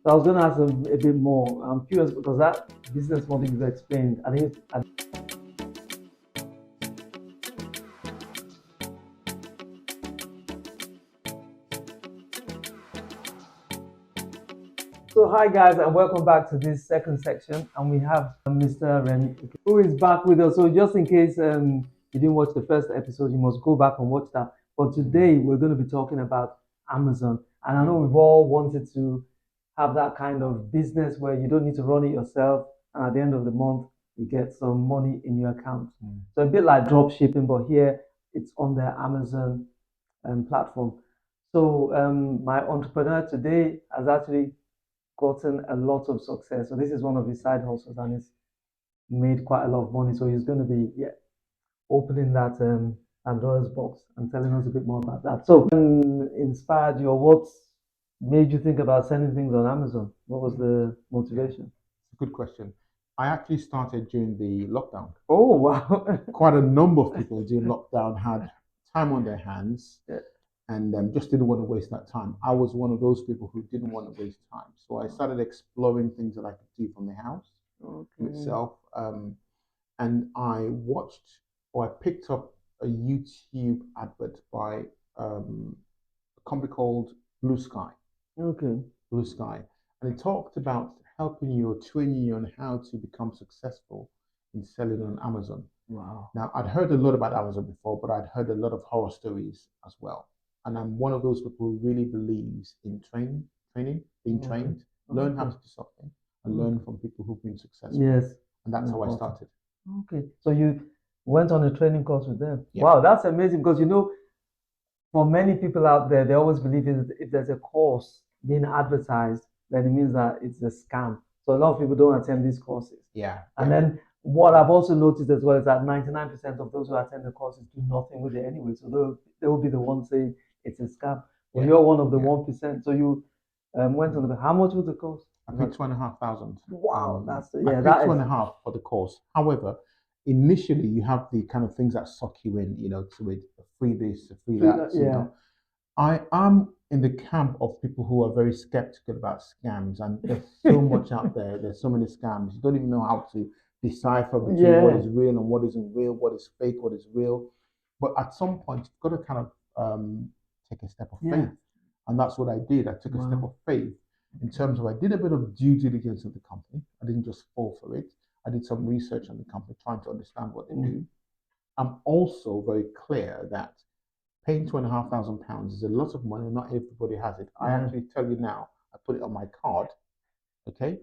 So I was going to ask a bit more. I'm curious because that business model you've explained, I think so hi guys, and welcome back to this second section. And we have Mr. Remi, who is back with us. So just in case you didn't watch the first episode, you must go back and watch that. But today we're going to be talking about Amazon. And I know we've all wanted to have that kind of business where you don't need to run it yourself, and at the end of the month you get some money in your account. So a bit like drop shipping, but here it's on the Amazon platform. So my entrepreneur today has actually gotten a lot of success. So this is one of his side hustles, and he's made quite a lot of money. So he's going to be opening that Pandora's box and telling us a bit more about that. So, inspired you, or what made you think about selling things on Amazon? What was the motivation? Good question. I actually started during the lockdown. Oh wow! Quite a number of people during lockdown had time on their hands Yeah. and just didn't want to waste that time. I was one of those people who didn't want to waste time. So I started exploring things that I could do from the house itself. And I watched or I picked up a YouTube advert by a company called Blue Sky. Okay. Blue Sky. And it talked about helping you or training you on how to become successful in selling on Amazon. Wow. Now, I'd heard a lot about Amazon before, but I'd heard a lot of horror stories as well. And I'm one of those people who really believes in being trained, learn how to do something, and learn from people who've been successful. Yes. And that's how I started. Okay. So you went on a training course with them. Yeah. Wow, that's amazing because for many people out there, they always believe if there's a course being advertised, then it means that it's a scam. So a lot of people don't attend these courses. Yeah. And then what I've also noticed as well is that 99% of those who attend the courses do nothing with it anyway. So they will be the ones saying it's a scam. Well, you're one of the 1%. So you went on how much was the course? I paid 2,500. Wow, I paid that two is and a half for the course. However, initially you have the kind of things that suck you in, to it, free this, free that. I am in the camp of people who are very skeptical about scams, and there's so much out there. There's so many scams. You don't even know how to decipher between what is real and what isn't real, what is fake, what is real. But at some point, you've got to kind of take a step of faith, and that's what I did. I took a step of faith in terms of I did a bit of due diligence of the company. I didn't just fall for it. I did some research on the company, trying to understand what they do. I'm also very clear that paying £2,500 is a lot of money. Not everybody has it. I actually tell you now, I put it on my card. Okay.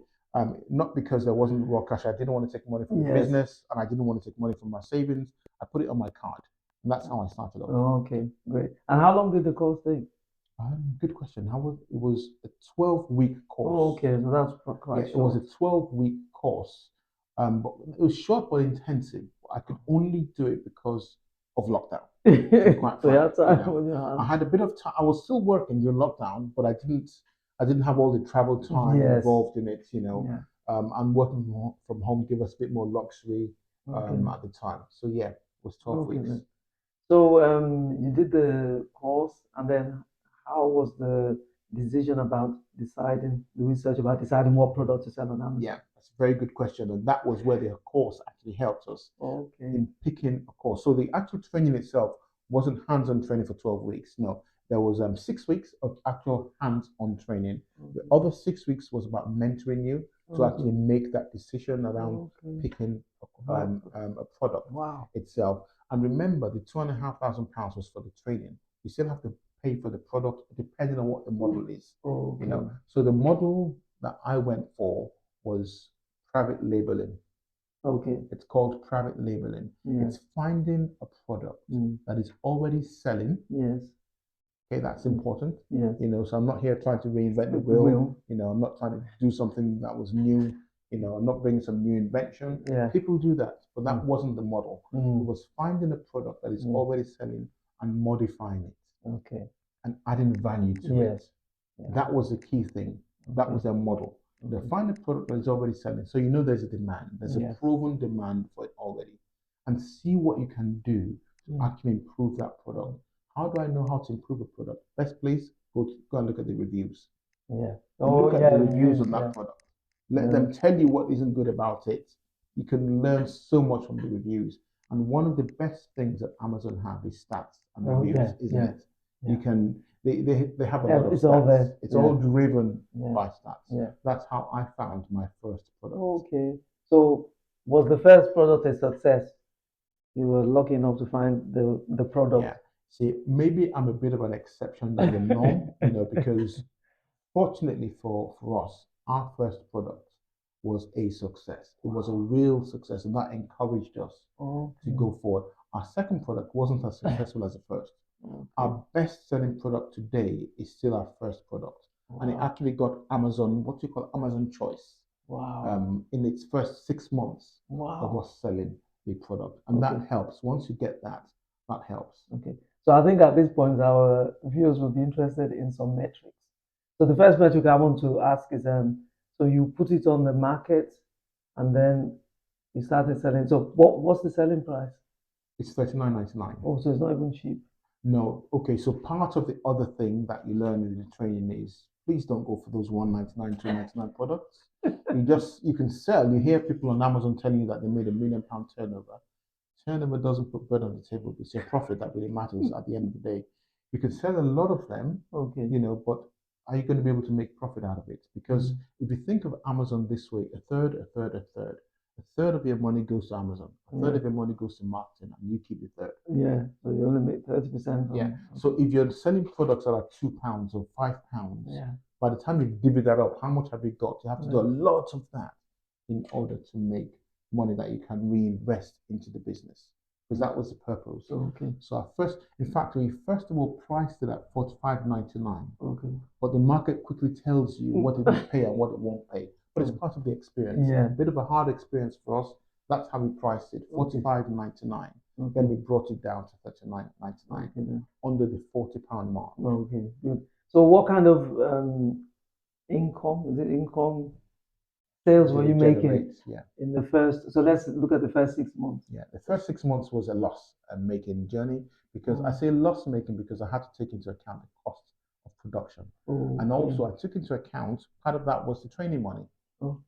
Not because there wasn't raw cash. I didn't want to take money from the business, and I didn't want to take money from my savings. I put it on my card, and that's how I started off. Oh, okay, great. And how long did the course take? Good question. It was a 12-week course. Oh, okay, so that's quite short. It was a 12-week course, but it was short but intensive. I could only do it because of lockdown. I had a bit of time. I was still working during lockdown, but I didn't have all the travel time involved in it. I'm working from home, give us a bit more luxury at the time. So it was 12 weeks. Then. So you did the course, and then how was the decision about the research about deciding what product to sell on Amazon? Yeah, that's a very good question, and that was where the course actually helped us in picking a course. So the actual training itself wasn't hands-on training for 12 weeks. No, there was 6 weeks of actual hands-on training. The other 6 weeks was about mentoring you to actually make that decision around picking a product itself. And remember, the £2,500 was for the training. You still have to pay for the product depending on what the model is. So the model that I went for was private labeling. It's called private labeling. It's finding a product that is already selling. Okay, that's important. So I'm not here trying to reinvent the wheel. I'm not trying to do something that was new. I'm not bringing some new invention. People do that, but that wasn't the model. It was finding a product that is already selling and modifying it. And adding value to it. That was the key thing. That was their model. They find a product that is already selling. So there's a demand. There's a proven demand for it already. And see what you can do to actually improve that product. How do I know how to improve a product? Best place, go and look at the reviews. Yeah. Look at the reviews reviews, on that yeah. product. Let them tell you what isn't good about it. You can learn so much from the reviews. And one of the best things that Amazon have is stats and reviews, isn't it? You can they have a lot of it's all stats. there. It's all driven Yeah. by stats. Yeah. That's how I found my first product. Okay. So was the first product a success? You were lucky enough to find the product. Yeah. See, maybe I'm a bit of an exception than the norm, because fortunately for us, our first product was a success. It was a real success, and that encouraged us to go forward. Our second product wasn't as successful as the first. Our best-selling product today is still our first product, and it actually got Amazon, what you call Amazon Choice, in its first 6 months of us selling the product, and that helps. Once you get that, that helps. Okay. So I think at this point our viewers will be interested in some metrics. So the first metric I want to ask is so you put it on the market and then you started selling. So what's the selling price? It's $39.99. Oh, so it's not even cheap. No. Okay. So part of the other thing that you learn in the training is please don't go for those $199, $299 products. You can sell. You hear people on Amazon telling you that they made £1 million turnover. Turnover doesn't put bread on the table. It's your profit that really matters at the end of the day. You can sell a lot of them, but are you going to be able to make profit out of it? Because if you think of Amazon this way, a third, a third, a third. A third of your money goes to Amazon. A third of your money goes to marketing, and you keep the third. Yeah, so you only make 30%. Yeah. So if you're selling products that are £2 or £5, by the time you divvy that up, how much have you got? You have to do a lot of that in order to make money that you can reinvest into the business, because that was the purpose. So in fact, we first of all priced it at $45.99. But the market quickly tells you what it will pay and what it won't pay. But it's part of the experience. A bit of a hard experience for us. That's how we priced it, $45.99. Then we brought it down to $39.99 under the £40 mark. Okay, good. So what kind of income? Is it income sales were you making in the first? So let's look at the first 6 months. Yeah, the first 6 months was a loss making journey, because I say loss making because I had to take into account the cost of production, and also I took into account part of that was the training money.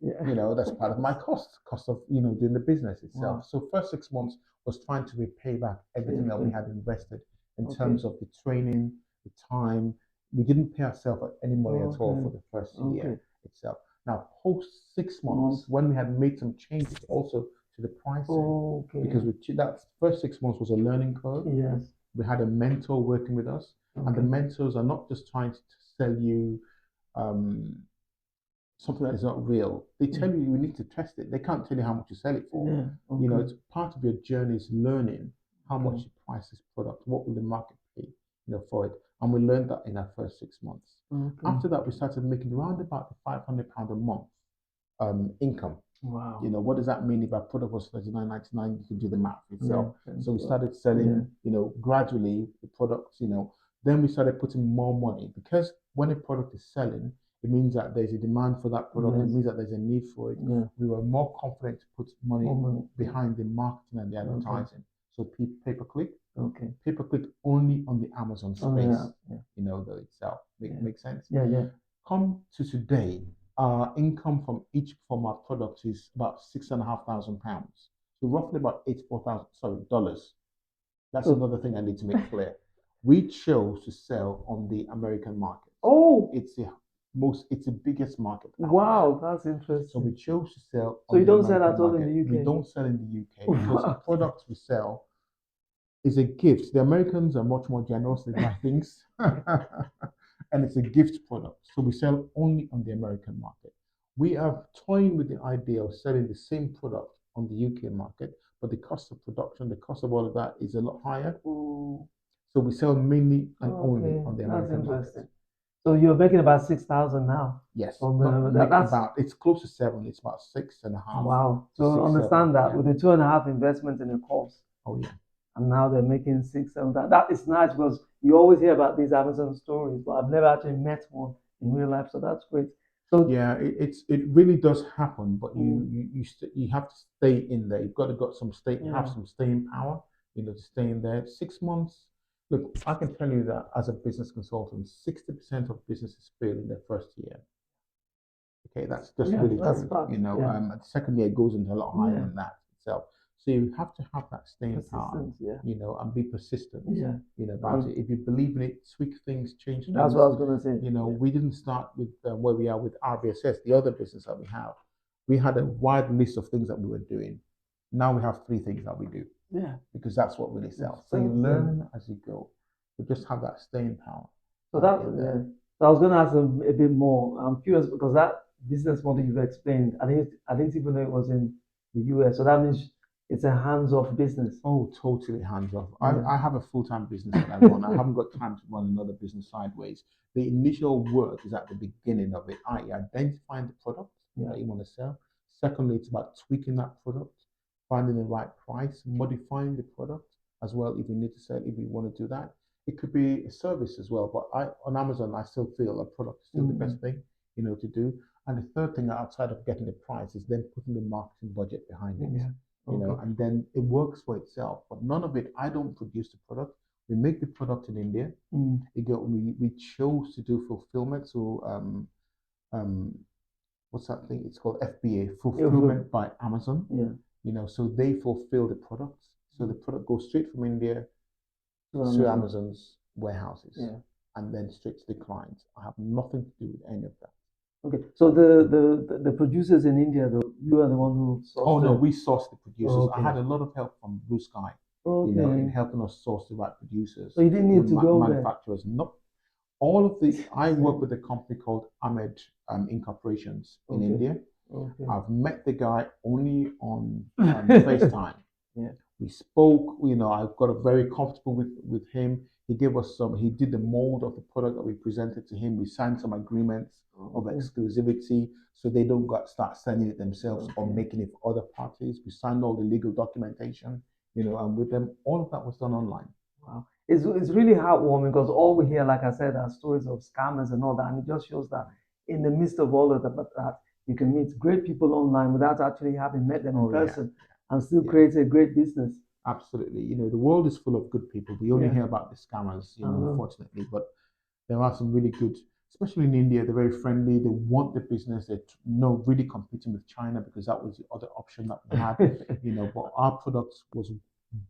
That's part of my cost of doing the business itself. So first 6 months was trying to repay back everything that we had invested in terms of the training, the time. We didn't pay ourselves any money at all for the first year itself. Now, post 6 months, when we had made some changes also to the pricing, because that first 6 months was a learning curve. We had a mentor working with us, and the mentors are not just trying to sell you something that is not real. They tell you need to test it. They can't tell you how much you sell it for. It's part of your journey is learning how much you price this product, what will the market pay, for it. And we learned that in our first 6 months. After that, we started making around about £500 a month income. Wow. What does that mean? If our product was $39.99, you can do the math itself. So we started selling, gradually the products, then we started putting more money, because when a product is selling, it means that there's a demand for that product. It means that there's a need for it. We were more confident to put money behind the marketing and the advertising. So pay-per-click. Pay-per-click only on the Amazon space. Though itself. Makes sense? Come to today, our income from our products is about £6,500. So roughly about dollars. That's another thing I need to make clear. We chose to sell on the American market. It's the biggest market. Wow, that's interesting. So we chose to sell. So you don't sell at all in the UK? We don't sell in the UK because the products we sell is a gift. The Americans are much more generous with my things, and it's a gift product. So we sell only on the American market. We are toying with the idea of selling the same product on the UK market, but the cost of production, the cost of all of that is a lot higher. So we sell mainly and only on the American market. So you're making about 6,000 now. Yes. That's it's close to 7. It's about 6.5. Wow. So understand that with the 2.5 investment in the course. And now they're making 6, 7. That is nice, because you always hear about these Amazon stories, but I've never actually met one in real life. So that's great. So it really does happen, but you have to stay in there. You've got to have some staying power. To stay in there. 6 months. Look, I can tell you that as a business consultant, 60% of businesses fail in their first year. Okay, that's just really that's true. fact. Yeah. The second year goes into a lot higher Yeah. than that itself. So you have to have that staying power, Persistence. Yeah. and be persistent, Yeah. about it. If you believe in it, tweak things, change That's things. what I was gonna say. We didn't start with where we are with RBSS, the other business that we have. We had a wide list of things that we were doing. Now we have three things that we do. Yeah. Because that's what really sells. So you learn as you go. You just have that staying power. So that, yeah. So I was going to ask a bit more. I'm curious because that business model you've explained, I didn't even know it was in the US. So that means it's a hands-off business. Oh, totally hands off. Yeah. I have a full-time business that I run. I haven't got time to run another business sideways. The initial work is at the beginning of it, i.e., identifying the product that you want to sell. Secondly, it's about tweaking that product, finding the right price, modifying the product as well if you need to sell, if you want to do that. It could be a service as well, but on Amazon, I still feel a product is still the best thing, to do. And the third thing outside of getting the price is then putting the marketing budget behind it. Yeah. And then it works for itself. But none of it, I don't produce the product. We make the product in India. We chose to do fulfillment. So what's that thing? It's called FBA, fulfillment by Amazon. Yeah. So they fulfill the products. So the product goes straight from India to Amazon's warehouses, and then straight to the clients. I have nothing to do with any of that. Okay, so the producers in India, though, you are the one who sourced. Oh no, we sourced the producers. I had a lot of help from Blue Sky, in helping us source the right producers. So you didn't need to go manufacturers. No, all of the. I work with a company called Ahmed Incorporations in India. I've met the guy only on FaceTime. We spoke. I got very comfortable with him. He gave us some. He did the mold of the product that we presented to him. We signed some agreements of exclusivity, so they don't start sending it themselves or making it for other parties. We signed all the legal documentation, and with them, all of that was done online. Wow, it's really heartwarming because all we hear, like I said, are stories of scammers and all that, and it just shows that in the midst of all of that, you can meet great people online without actually having met them in person, and still create a great business. Absolutely. The world is full of good people. We only hear about the scammers, unfortunately, but there are some really good, especially in India. They're very friendly. They want the business. They're really competing with China because that was the other option that we had, but our product was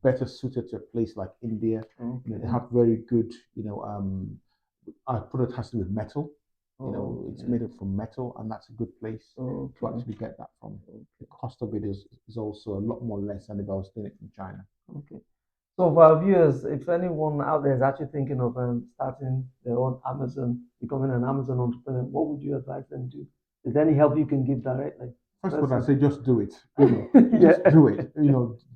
better suited to a place like India. They have very good, our product has to do with metal. It's made it from metal, and that's a good place to actually get that from. The cost of it is also a lot more less than if I was doing it from China. Okay. So for our viewers, if anyone out there is actually thinking of starting their own Amazon, becoming an Amazon entrepreneur, what would you advise them to do? Is there any help you can give directly? First of all, I say just do it. Just do it.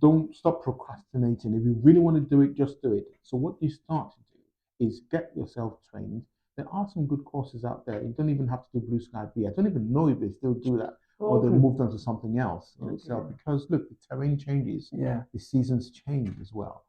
Don't stop procrastinating. If you really want to do it, just do it. So what you start to do is get yourself trained. There are some good courses out there. You don't even have to do Blue Sky B. I don't even know if they still do that or they moved on to something else in itself. Because look, the terrain changes. The seasons change as well.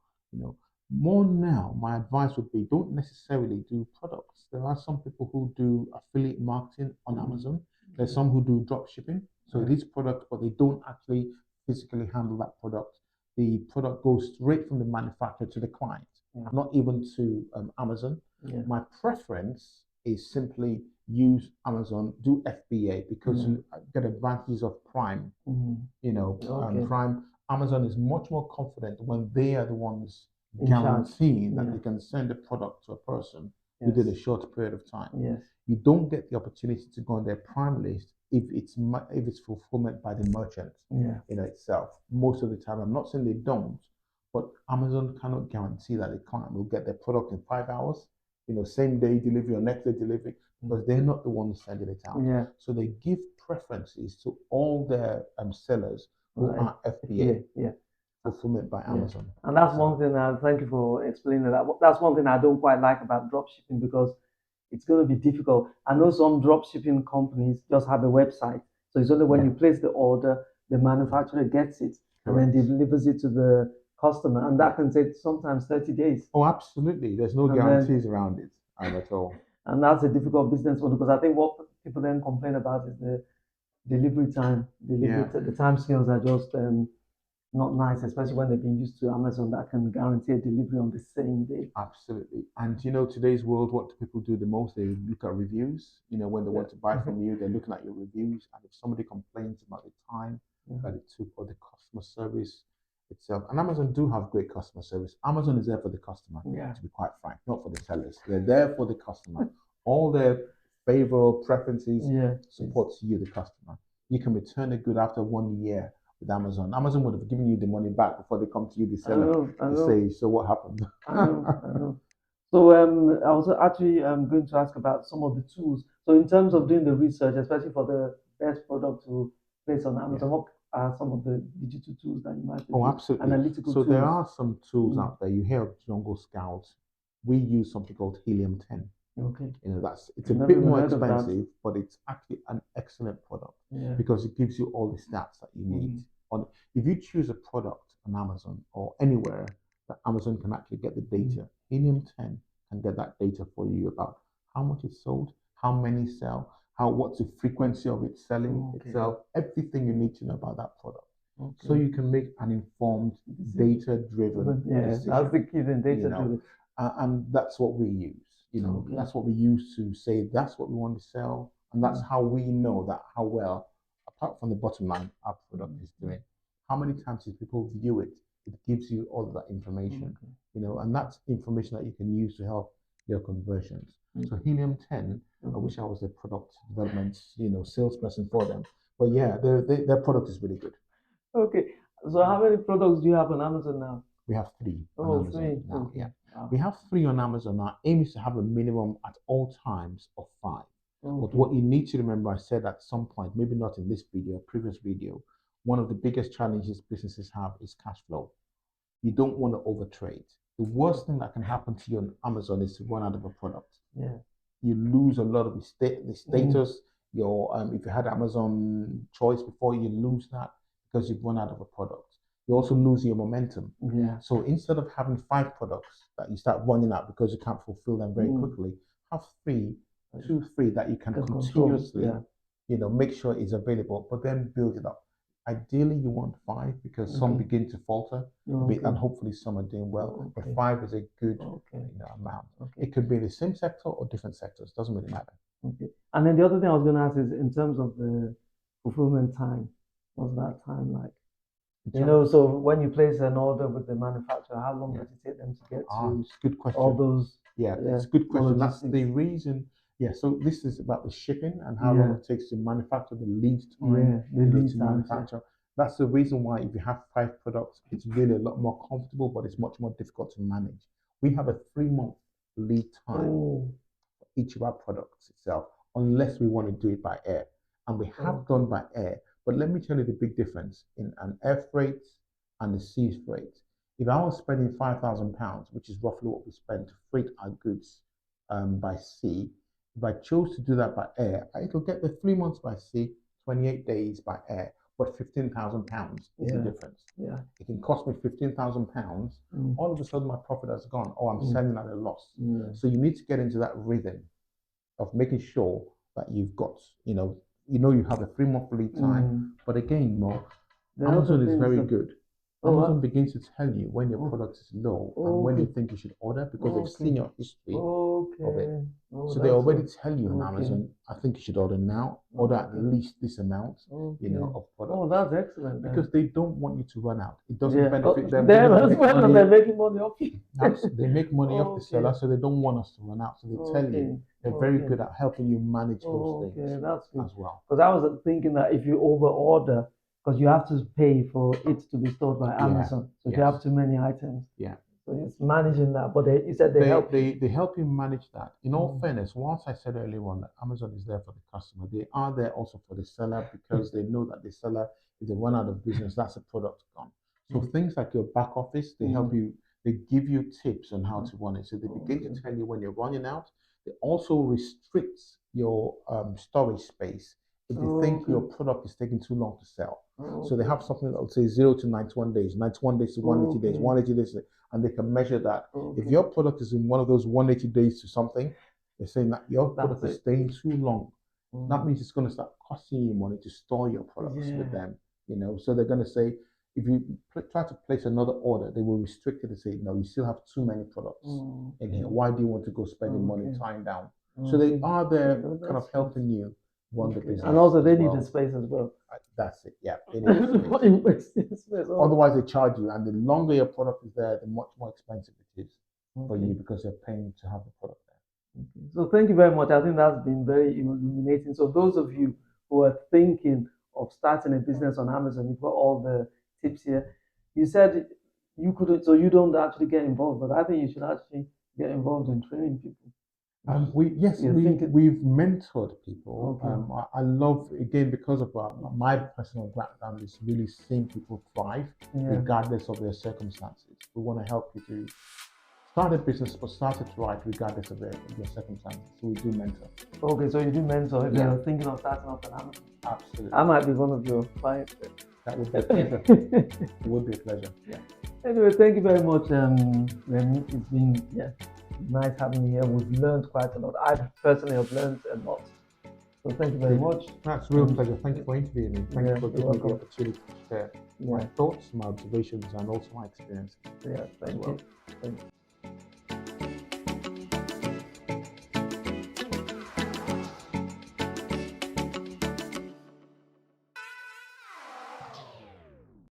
More now, my advice would be don't necessarily do products. There are some people who do affiliate marketing on Amazon. There's some who do drop shipping. So it is product, but they don't actually physically handle that product. The product goes straight from the manufacturer to the client, not even to Amazon. My preference is simply use Amazon, do FBA because you get advantages of Prime. Prime. Amazon is much more confident when they are the ones guaranteeing that they can send a product to a person within a short period of time. You don't get the opportunity to go on their Prime list if it's fulfillment by the merchant itself. Most of the time, I'm not saying they don't, but Amazon cannot guarantee that the client will get their product in 5 hours. Same day delivery or next day delivery, because they're not the ones sending it out. So they give preferences to all their sellers who are FBA, fulfillment by Amazon. And that's one thing. Thank you for explaining that. That's one thing I don't quite like about drop shipping because it's going to be difficult. I know some drop shipping companies just have a website, so it's only when you place the order, the manufacturer gets it and then delivers it to the customer, and that can take sometimes 30 days. Oh, absolutely. There's no guarantees around it at all. And that's a difficult business model because I think what people then complain about is the delivery time. The time scales are just not nice, especially when they've been used to Amazon that can guarantee a delivery on the same day. Absolutely. And today's world, what do people do the most? They look at reviews. When they want to buy from you, they're looking at your reviews. And if somebody complains about the time that it took or the customer service itself, and Amazon do have great customer service. Amazon is there for the customer, to be quite frank, not for the sellers. They're there for the customer. All their favor, preferences, supports you, the customer. You can return a good after 1 year with Amazon. Amazon would have given you the money back before they come to you, the seller, to say, so what happened? I know. So I was actually going to ask about some of the tools. So in terms of doing the research, especially for the best product to place on Amazon, what are some of the digital tools that you might use? Oh, absolutely. Analytical so tools. there are some tools out there. You hear of Jungle Scout. We use something called Helium 10. Okay. It's a bit more expensive, but it's actually an excellent product because it gives you all the stats that you need. If you choose a product on Amazon or anywhere that Amazon can actually get the data, Helium 10 can get that data for you about how much it's sold, how many sell, what's the frequency of it selling itself, everything you need to know about that product. So you can make an informed, data-driven decision. That's the key, then data-driven. And that's what we use. That's what we use to say that's what we want to sell, and that's how we know that how well, apart from the bottom line, our product is doing. How many times did people view it? It gives you all of that information, and that's information that you can use to help your conversions. So Helium 10, I wish I was a product development, salesperson for them, but yeah, their product is really good. Okay, so how many products do you have on Amazon now? We have 3 on Amazon now. Okay. Wow. We have 3 on Amazon. Our aim is to have a minimum at all times of 5. But what you need to remember, I said at some point, maybe not in this video, previous video, one of the biggest challenges businesses have is cash flow. You don't want to overtrade. The worst thing that can happen to you on Amazon is to run out of a product. You lose a lot of the status. If you had Amazon choice before, you lose that because you've run out of a product. You also lose your momentum. So instead of having 5 products that you start running out because you can't fulfill them very quickly, have 2, 3 that you can continuously, make sure is available, but then build it up. Ideally, you want 5 because some begin to falter, and hopefully some are doing well. But 5 is a good amount. It could be the same sector or different sectors. Doesn't really matter. And then the other thing I was going to ask is in terms of the fulfillment time, what's that time like? So when you place an order with the manufacturer, how long does it take them to get to it's a good question. all those? It's a good question. That's the reason. So this is about the shipping and how long it takes to manufacture, the lead time to manufacture. That's the reason why if you have 5 products, it's really a lot more comfortable, but it's much more difficult to manage. We have a 3-month lead time for each of our products itself, unless we want to do it by air. And we have done by air. But let me tell you the big difference in an air freight and the sea freight. If I was spending £5,000, which is roughly what we spend to freight our goods by sea, if I chose to do that by air, it'll get the 3 months by sea, 28 days by air, but £15,000 is the difference. It can cost me £15,000. All of a sudden, my profit has gone, or I'm selling at a loss. So you need to get into that rhythm of making sure that you've got, you have a 3-month lead time, but again, Amazon is very good. Amazon begins to tell you when your product is low and when you think you should order because they've seen your history of it. So they already tell you on Amazon, I think you should order now, order at least this amount, of product. Oh, that's excellent. Because they don't want you to run out. It doesn't benefit them. They're making money off you. They make money off the seller, so they don't want us to run out. So they tell you they're very good at helping you manage those things that's good. as well. Because I was thinking that if you over order, because you have to pay for it to be stored by Amazon. So if you have too many items. So it's managing that. But you said they help you manage that. In all fairness, once I said earlier on that Amazon is there for the customer, they are there also for the seller because they know that the seller, if they run out of business, that's a product gone. So things like your back office, they help you, they give you tips on how to run it. So they begin to tell you when you're running out. They also restrict your storage space if they think your product is taking too long to sell. So they have something that will say 0 to 91 days, 91 days to 180 days, 180 days, and they can measure that. If your product is in one of those 180 days to something, they're saying that your product is staying too long. That means it's going to start costing you money to store your products with them. So they're going to say, if you try to place another order, they will restrict it and say, no, you still have too many products in here. Why do you want to go spending money tying down? So they are there kind of helping you run the business. And also they need the space as well. That's it. Yeah. They need the space. Otherwise they charge you, and the longer your product is there, the much more expensive it is for you, because they're paying to have the product there. So thank you very much. I think that's been very illuminating. So those of you who are thinking of starting a business on Amazon, you've got all the tips here. You said you couldn't, so you don't actually get involved, but I think you should actually get involved in training people. We've mentored people. I love, again, because of my personal background is really seeing people thrive regardless of their circumstances. We want to help you to start a business, but start it right regardless of their circumstances. So we do mentor. Okay, so you do mentor if you're thinking of starting off an Amazon. Absolutely. I might be one of your clients. That would be a pleasure. It would be a pleasure. Yeah. Anyway, thank you very much, Remi. It's been nice having you here. We've learned quite a lot. I personally have learned a lot. So thank you very much. That's a real pleasure. Thank you for interviewing me. Thank you for giving me the opportunity to share my thoughts, my observations, and also my experience. Yeah, thank you. Thank you.